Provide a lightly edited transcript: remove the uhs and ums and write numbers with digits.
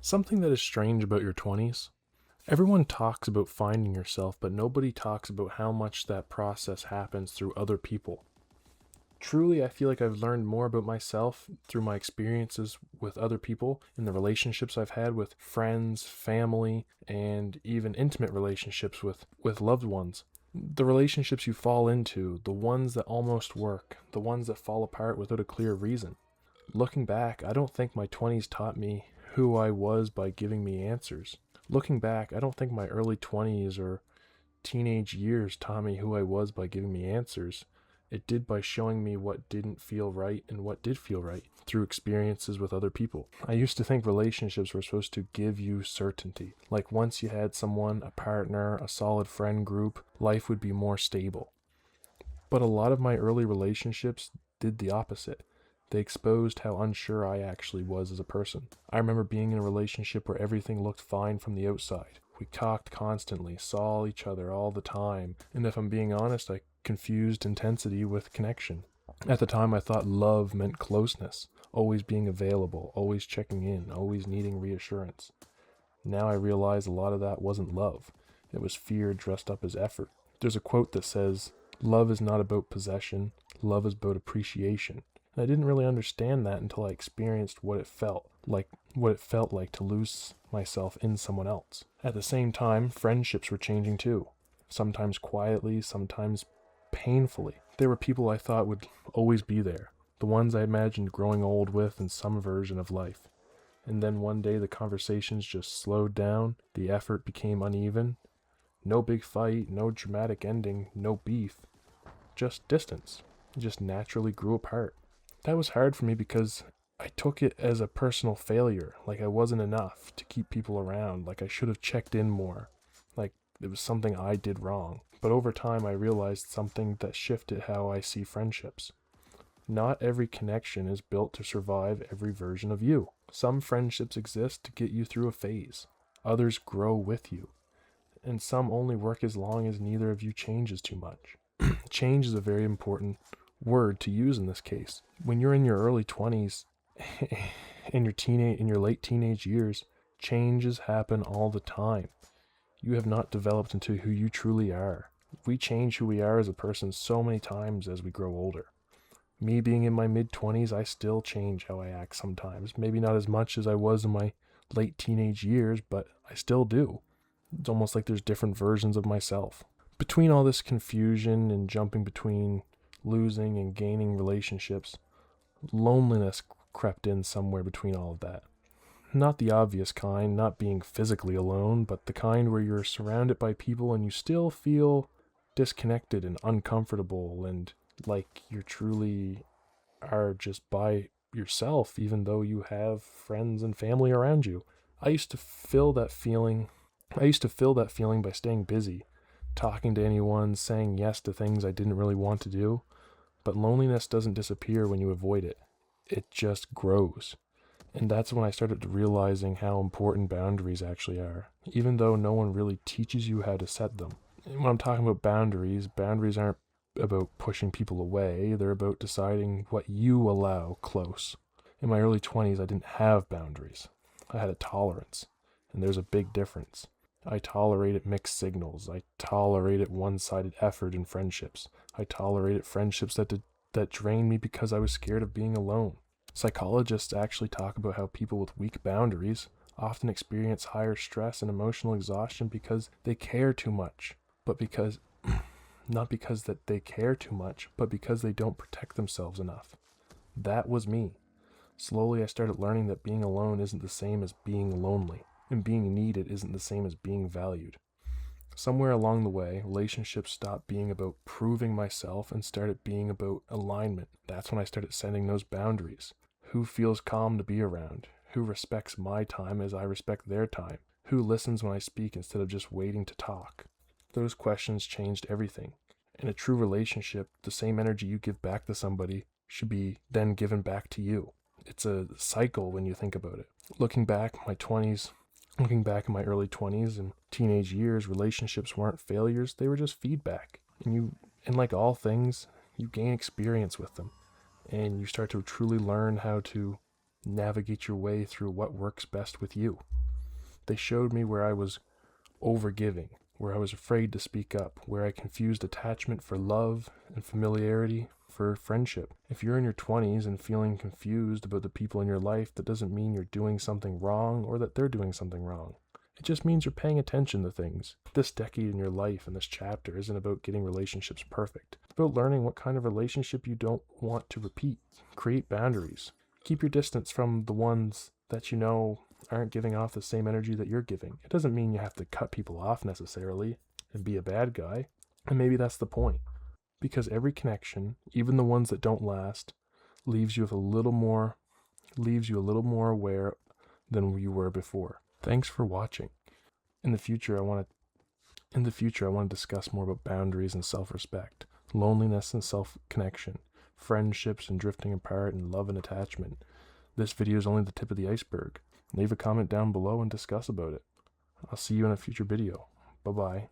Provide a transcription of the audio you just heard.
Something that is strange about your 20s. Everyone talks about finding yourself, but nobody talks about how much that process happens through other people. Truly, I feel like I've learned more about myself through my experiences with other people and the relationships I've had with friends, family, and even intimate relationships with loved ones. The relationships you fall into, the ones that almost work, the ones that fall apart without a clear reason. Looking back, I don't think my 20s taught me who I was by giving me answers. Looking back, I don't think my early 20s or teenage years taught me who I was by giving me answers. It did by showing me what didn't feel right and what did feel right through experiences with other people. I used to think relationships were supposed to give you certainty. Like once you had someone, a partner, a solid friend group, life would be more stable. But a lot of my early relationships did the opposite. They exposed how unsure I actually was as a person. I remember being in a relationship where everything looked fine from the outside. We talked constantly, saw each other all the time, and if I'm being honest, I confused intensity with connection. At the time, I thought love meant closeness, always being available, always checking in, always needing reassurance. Now I realize a lot of that wasn't love. It was fear dressed up as effort. There's a quote that says, "Love is not about possession, love is about appreciation." And I didn't really understand that until I experienced what it felt like to lose myself in someone else. At the same time, friendships were changing too. Sometimes quietly, sometimes painfully. There were people I thought would always be there, the ones I imagined growing old with in some version of life. And then one day the conversations just slowed down, the effort became uneven. No big fight, no dramatic ending, no beef, just distance. It just naturally grew apart. That was hard for me because I took it as a personal failure, like I wasn't enough to keep people around, like I should have checked in more, like it was something I did wrong. But over time I realized something that shifted how I see friendships. Not every connection is built to survive every version of you. Some friendships exist to get you through a phase. Others grow with you. And some only work as long as neither of you changes too much. Change is a very important word to use in this case. When you're in your early 20s, in your late teenage years, changes happen all the time. You have not developed into who you truly are. We change who we are as a person so many times as we grow older. Me being in my mid-20s, I still change how I act sometimes. Maybe not as much as I was in my late teenage years, but I still do. It's almost like there's different versions of myself. Between all this confusion and jumping between losing and gaining relationships, loneliness crept in somewhere between all of that. Not the obvious kind, not being physically alone, but the kind where you're surrounded by people and you still feel disconnected and uncomfortable and like you truly are just by yourself, even though you have friends and family around you. I used to fill that feeling by staying busy, talking to anyone, saying yes to things I didn't really want to do. But loneliness doesn't disappear when you avoid it. It just grows. And that's when I started realizing how important boundaries actually are, even though no one really teaches you how to set them. And when I'm talking about boundaries aren't about pushing people away, they're about deciding what you allow close. In my early 20s, I didn't have boundaries. I had a tolerance, and there's a big difference. I tolerated mixed signals. I tolerated one-sided effort in friendships. I tolerated friendships that drained me because I was scared of being alone. Psychologists actually talk about how people with weak boundaries often experience higher stress and emotional exhaustion because they care too much, not because that they care too much, but because they don't protect themselves enough. That was me. Slowly I started learning that being alone isn't the same as being lonely, and being needed isn't the same as being valued. Somewhere along the way, relationships stopped being about proving myself and started being about alignment. That's when I started setting those boundaries. Who feels calm to be around? Who respects my time as I respect their time? Who listens when I speak instead of just waiting to talk? Those questions changed everything. In a true relationship, the same energy you give back to somebody should be then given back to you. It's a cycle when you think about it. Looking back in my early 20s and teenage years, relationships weren't failures, they were just feedback. And like all things, you gain experience with them. And you start to truly learn how to navigate your way through what works best with you. They showed me where I was overgiving, where I was afraid to speak up, where I confused attachment for love and familiarity for friendship. If you're in your 20s and feeling confused about the people in your life, that doesn't mean you're doing something wrong or that they're doing something wrong. It just means you're paying attention to things. This decade in your life and this chapter isn't about getting relationships perfect. It's about learning what kind of relationship you don't want to repeat. Create boundaries. Keep your distance from the ones that you know aren't giving off the same energy that you're giving. It doesn't mean you have to cut people off necessarily and be a bad guy. And maybe that's the point. Because every connection, even the ones that don't last, leaves you a little more aware than you were before. Thanks for watching. In the future, I want to discuss more about boundaries and self-respect, loneliness and self-connection, friendships and drifting apart, and love and attachment. This video is only the tip of the iceberg. Leave a comment down below and discuss about it. I'll see you in a future video. Bye-bye.